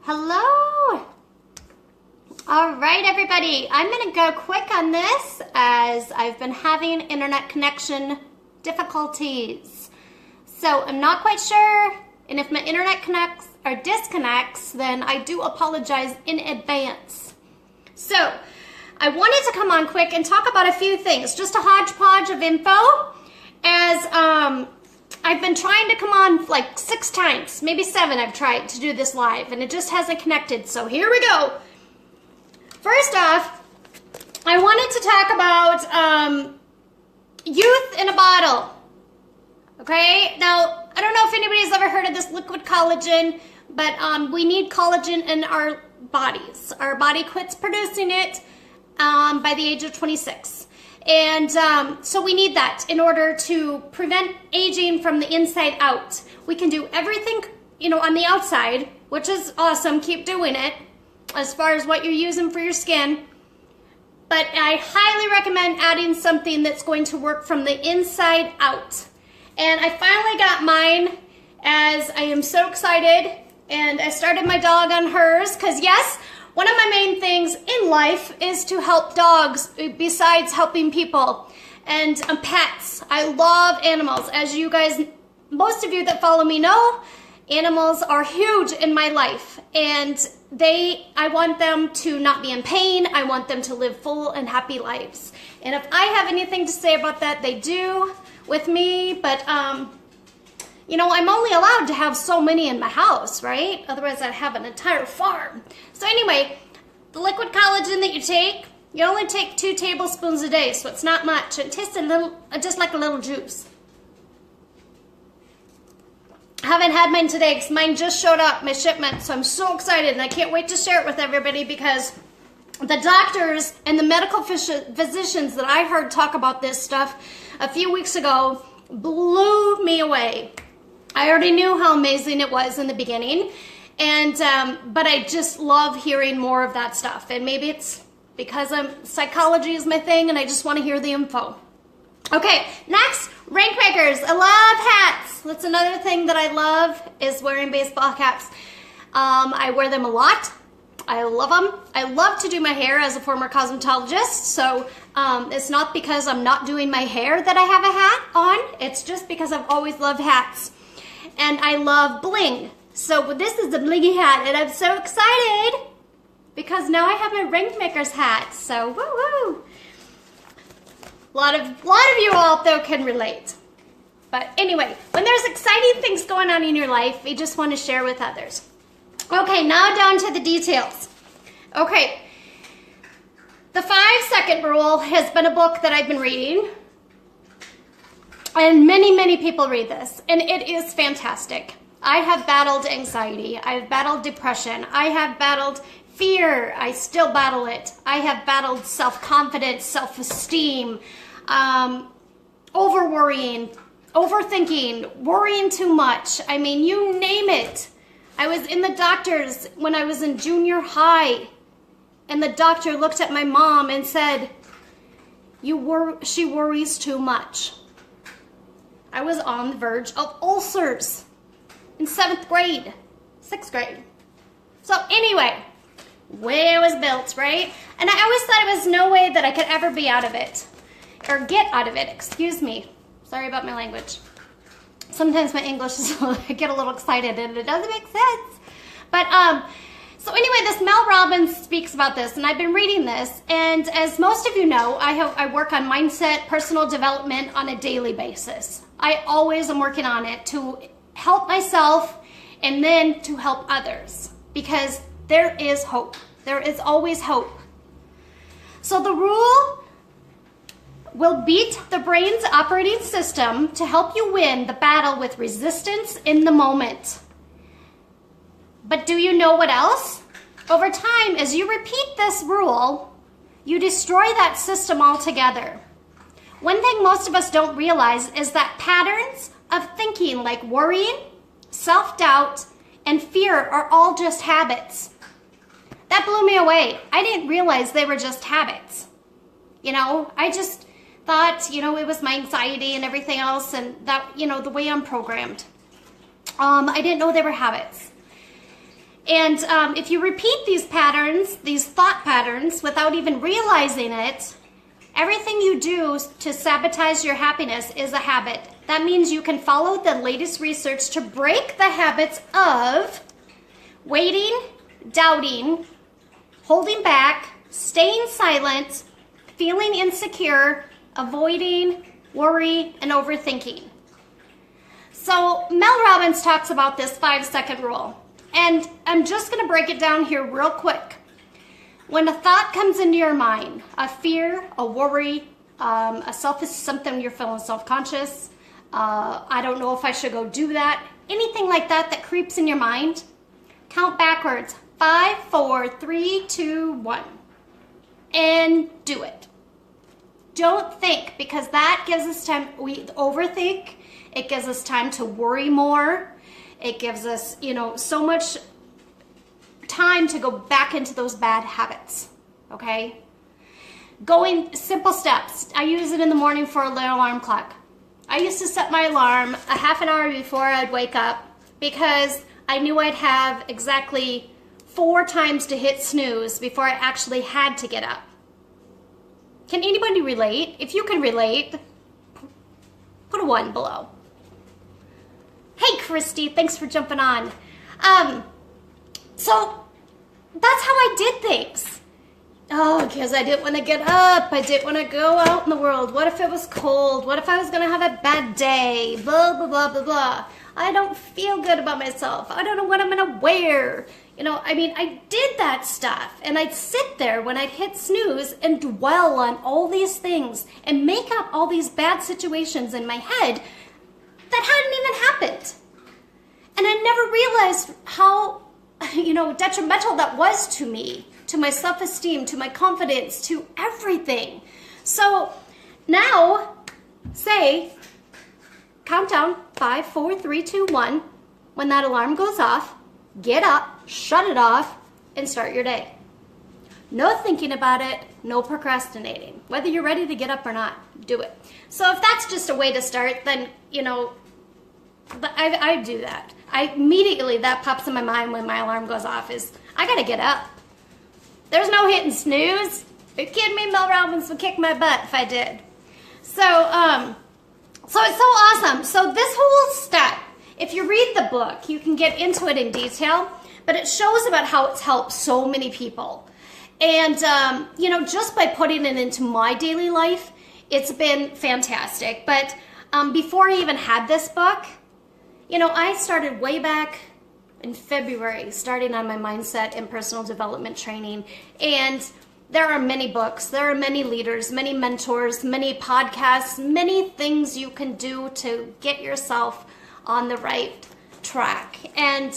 Hello. All right, everybody. I'm going to go quick on this as I've been having internet connection difficulties. So I'm not quite sure, and if my internet connects or disconnects, then I do apologize in advance. So I wanted to come on quick and talk about a few things, just a hodgepodge of info, as I've been trying to come on like 6 times, maybe 7 I've tried to do this live, and it just hasn't connected. So here we go. First off, I wanted to talk about youth in a bottle. Okay, now I don't know if anybody's ever heard of this liquid collagen, but we need collagen in our bodies. Our body quits producing it by the age of 26. And so we need that in order to prevent aging from the inside out. We can do everything, on the outside, which is awesome. Keep doing it as far as what you're using for your skin. But I highly recommend adding something that's going to work from the inside out. And I finally got mine, as I am so excited. And I started my dog on hers because, yes, one of my main things in life is to help dogs besides helping people and pets. I love animals. As you guys, most of you that follow me know, animals are huge in my life, and I want them to not be in pain. I want them to live full and happy lives. And if I have anything to say about that, they do with me, but I'm only allowed to have so many in my house, right? Otherwise I'd have an entire farm. So anyway, the liquid collagen that you take, you only take 2 tablespoons a day, so it's not much. It tastes just like a little juice. I haven't had mine today because mine just showed up, my shipment, so I'm so excited and I can't wait to share it with everybody, because the doctors and the medical physicians that I heard talk about this stuff a few weeks ago blew me away. I already knew how amazing it was in the beginning, and but I just love hearing more of that stuff. And maybe it's because psychology is my thing and I just want to hear the info. Okay, next, rank makers. I love hats. That's another thing that I love, is wearing baseball caps. I wear them a lot. I love them. I love to do my hair as a former cosmetologist, so it's not because I'm not doing my hair that I have a hat on. It's just because I've always loved hats. And I love bling. So this is a blingy hat, and I'm so excited because now I have my rank maker's hat. So woo-woo. A lot of you out there can relate. But anyway, when there's exciting things going on in your life, you just want to share with others. Okay, now down to the details. Okay, the 5-second rule has been a book that I've been reading. And many, many people read this, and it is fantastic. I have battled anxiety. I've battled depression. I have battled fear. I still battle it. I have battled self-confidence, self-esteem, over-worrying, overthinking, worrying too much. I mean, you name it. I was in the doctor's when I was in junior high, and the doctor looked at my mom and said, she worries too much. I was on the verge of ulcers in 7th grade, 6th grade. So anyway, way I was built, right? And I always thought it was no way that I could ever be out of it, or get out of it, excuse me. Sorry about my language. Sometimes my English is, I get a little excited and it doesn't make sense. But so anyway, this Mel Robbins speaks about this, and I've been reading this, and as most of you know, I work on mindset, personal development on a daily basis. I always am working on it to help myself and then to help others, because there is hope. There is always hope. So the rule will beat the brain's operating system to help you win the battle with resistance in the moment. But do you know what else? Over time, as you repeat this rule, you destroy that system altogether. One thing most of us don't realize is that patterns of thinking like worrying, self-doubt, and fear are all just habits. That blew me away. I didn't realize they were just habits. I just thought, it was my anxiety and everything else, and that, the way I'm programmed. I didn't know they were habits. And if you repeat these patterns, these thought patterns, without even realizing it, everything you do to sabotage your happiness is a habit. That means you can follow the latest research to break the habits of waiting, doubting, holding back, staying silent, feeling insecure, avoiding, worry, and overthinking. So Mel Robbins talks about this 5-second rule. And I'm just going to break it down here real quick. When a thought comes into your mind, a fear, a worry, something you're feeling self-conscious, I don't know if I should go do that, anything like that that creeps in your mind, count backwards. 5, 4, 3, 2, 1. And do it. Don't think, because that gives us time. We overthink. It gives us time to worry more. It gives us, so much time to go back into those bad habits, okay? Going simple steps. I use it in the morning for a little alarm clock. I used to set my alarm a half an hour before I'd wake up because I knew I'd have exactly 4 times to hit snooze before I actually had to get up. Can anybody relate? If you can relate, put a 1 below. Hey, Christy, thanks for jumping on. So that's how I did things. Oh, because I didn't want to get up. I didn't want to go out in the world. What if it was cold? What if I was going to have a bad day? Blah, blah, blah, blah, blah. I don't feel good about myself. I don't know what I'm going to wear. I did that stuff. And I'd sit there when I'd hit snooze and dwell on all these things and make up all these bad situations in my head that hadn't even happened. And I never realized how, detrimental that was to me, to my self-esteem, to my confidence, to everything. So now, count down, 5, 4, 3, 2, 1. When that alarm goes off, get up, shut it off, and start your day. No thinking about it, no procrastinating. Whether you're ready to get up or not, do it. So if that's just a way to start, then, I do that. Immediately that pops in my mind when my alarm goes off is, I gotta get up. There's no hitting snooze. Are you kidding me? Mel Robbins would kick my butt if I did. So it's so awesome. So this whole step, if you read the book, you can get into it in detail, but it shows about how it's helped so many people. And, just by putting it into my daily life, it's been fantastic. But before I even had this book, I started way back in February, starting on my mindset and personal development training. And there are many books, there are many leaders, many mentors, many podcasts, many things you can do to get yourself on the right track. And,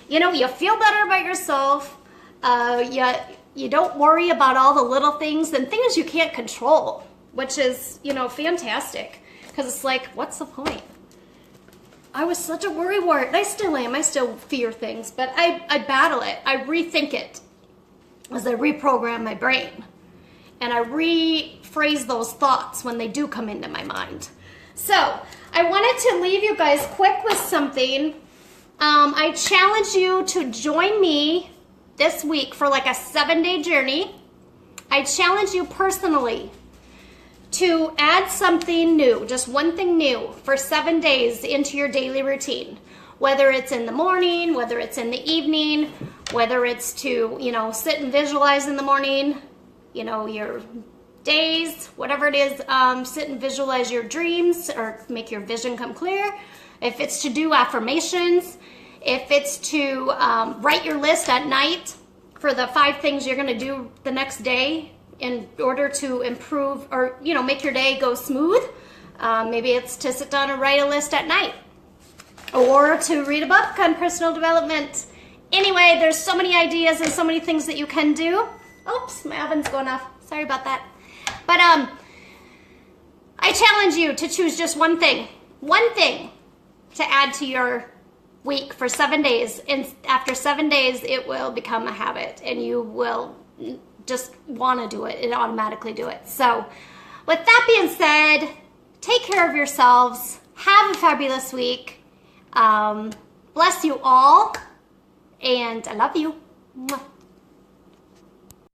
you feel better about yourself. You don't worry about all the little things and things you can't control, which is, fantastic. Because it's like, what's the point? I was such a worrywart, and I still am. I still fear things, but I battle it. I rethink it as I reprogram my brain. And I rephrase those thoughts when they do come into my mind. So I wanted to leave you guys quick with something. I challenge you to join me this week for like a 7-day journey. I challenge you personally to add something new, just one thing new for 7 days into your daily routine. Whether it's in the morning, whether it's in the evening, whether it's to, sit and visualize in the morning, your days, whatever it is, sit and visualize your dreams or make your vision come clear. If it's to do affirmations, if it's to write your list at night for the 5 things you're going to do the next day in order to improve or, make your day go smooth. Maybe it's to sit down and write a list at night or to read a book on personal development. Anyway, there's so many ideas and so many things that you can do. Oops, my oven's going off. Sorry about that. But I challenge you to choose just one thing to add to your week for 7 days. And after 7 days, it will become a habit and you will just want to do it and automatically do it. So with that being said, take care of yourselves. Have a fabulous week. Bless you all. and I love you. Mwah.